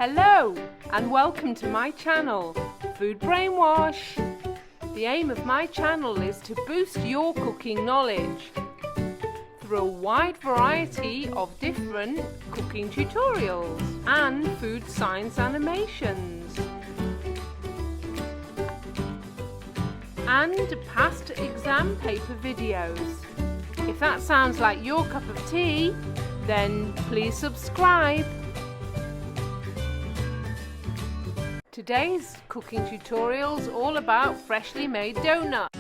Hello and welcome to my channel, Food Brainwash. The aim of my channel is to boost your cooking knowledge through a wide variety of different cooking tutorials and food science animations and past exam paper videos. If that sounds like your cup of tea, then please subscribe. Today's cooking tutorial is all about freshly made donuts.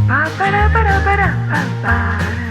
Ba ba da ba da ba da ba ba.